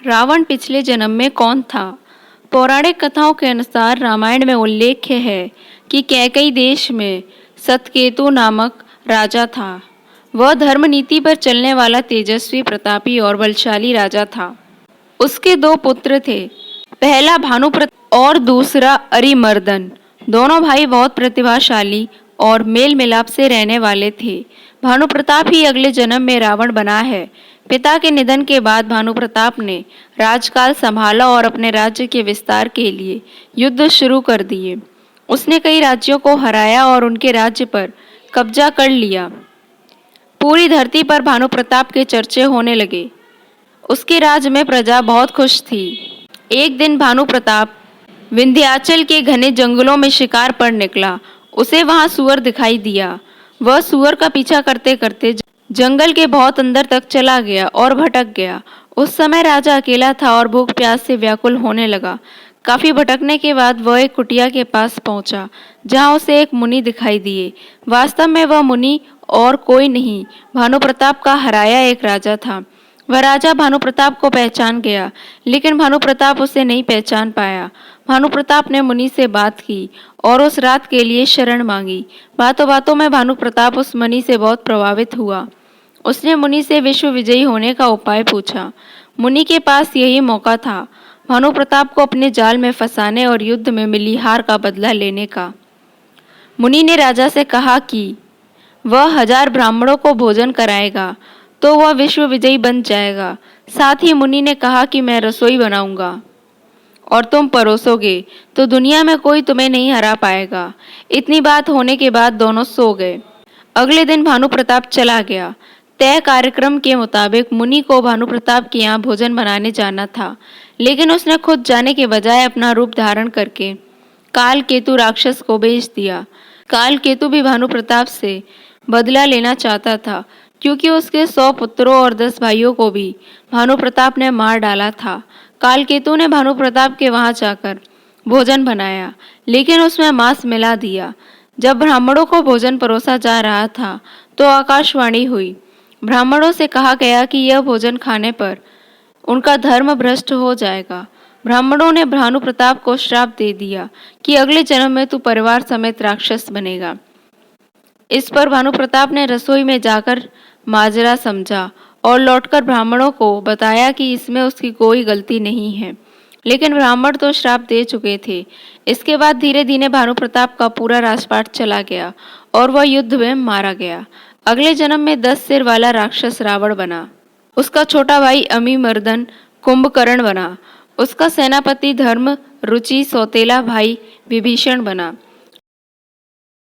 रावण पिछले जन्म में कौन था? पौराणिक कथाओं के अनुसार रामायण में उल्लेख है कि कैकई देश में सतकेतु नामक राजा था। वह धर्म नीति पर चलने वाला तेजस्वी, प्रतापी और बलशाली राजा था। उसके दो पुत्र थे, पहला भानुप्रताप और दूसरा अरिमर्दन। दोनों भाई बहुत प्रतिभाशाली और मेल मिलाप से रहने वाले थे। भानुप्रताप ही अगले जन्म में रावण बना है। पिता के निधन के बाद भानुप्रताप ने राजकाल संभाला और अपने राज्य के विस्तार के लिए युद्ध शुरू कर दिए। उसने कई राज्यों को हराया और उनके राज्य पर कब्जा कर लिया। पूरी धरती पर भानुप्रताप के चर्चे होने लगे। उसके राज्य में प्रजा बहुत खुश थी। एक दिन भानुप्रताप विंध्याचल के घने जंगलों में शिकार पर निकला। उसे वहां सुअर दिखाई दिया। वह सुअर का पीछा करते करते जंगल के बहुत अंदर तक चला गया और भटक गया। उस समय राजा अकेला था और भूख प्यास से व्याकुल होने लगा। काफी भटकने के बाद वह एक कुटिया के पास पहुंचा, जहां उसे एक मुनि दिखाई दिए। वास्तव में वह मुनि और कोई नहीं, भानुप्रताप का हराया एक राजा था। वह राजा भानुप्रताप को पहचान गया, लेकिन भानुप्रताप उसे नहीं पहचान पाया। भानुप्रताप ने मुनि से बात की और उस रात के लिए शरण मांगी। बातों बातों में भानुप्रताप उस मुनि से बहुत प्रभावित हुआ। उसने मुनि से विश्व विजयी होने का उपाय पूछा। मुनि के पास यही मौका था, भानुप्रताप को अपने जाल में फंसाने और युद्ध में मिली हार का बदला लेने का। मुनि ने राजा से कहा कि वह 1000 ब्राह्मणों को भोजन कराएगा तो वह विश्व विजयी बन जाएगा। साथ ही मुनि ने कहा कि मैं रसोई बनाऊंगा और तुम परोसोगे तो दुनिया में कोई तुम्हें नहीं हरा पाएगा। इतनी बात होने के बाद दोनों सो गए। अगले दिन भानुप्रताप चला गया। तय कार्यक्रम के मुताबिक मुनि को भानुप्रताप के यहाँ भोजन बनाने जाना था, लेकिन उसने खुद जाने के बजाय अपना रूप धारण करके काल केतु राक्षस को भेज दिया। काल केतु भी भानुप्रताप से बदला लेना चाहता था, क्योंकि उसके 100 पुत्रों और 10 भाइयों को भी भानुप्रताप ने मार डाला था। काल केतु ने भानुप्रताप के वहां जाकर भोजन बनाया, लेकिन उसमें मांस मिला दिया। जब ब्राह्मणों को भोजन परोसा जा रहा था तो आकाशवाणी हुई। ब्राह्मणों से कहा गया कि यह भोजन खाने पर उनका धर्म भ्रष्ट हो जाएगा। ब्राह्मणों ने भानुप्रताप को श्राप दे दिया कि अगले जन्म में तू परिवार समेत राक्षस बनेगा। इस पर भानुप्रताप ने रसोई में जाकर माजरा समझा और लौटकर ब्राह्मणों को बताया कि इसमें उसकी कोई गलती नहीं है, लेकिन ब्राह्मण तो श्राप दे चुके थे। इसके बाद धीरे धीरे भानुप्रताप का पूरा राजपाट चला गया और वह युद्ध में मारा गया। अगले जन्म में 10 सिर वाला राक्षस रावण बना। उसका छोटा भाई अमिमर्दन कुंभकर्ण बना। उसका सेनापति धर्म रुचि सौतेला भाई विभीषण बना।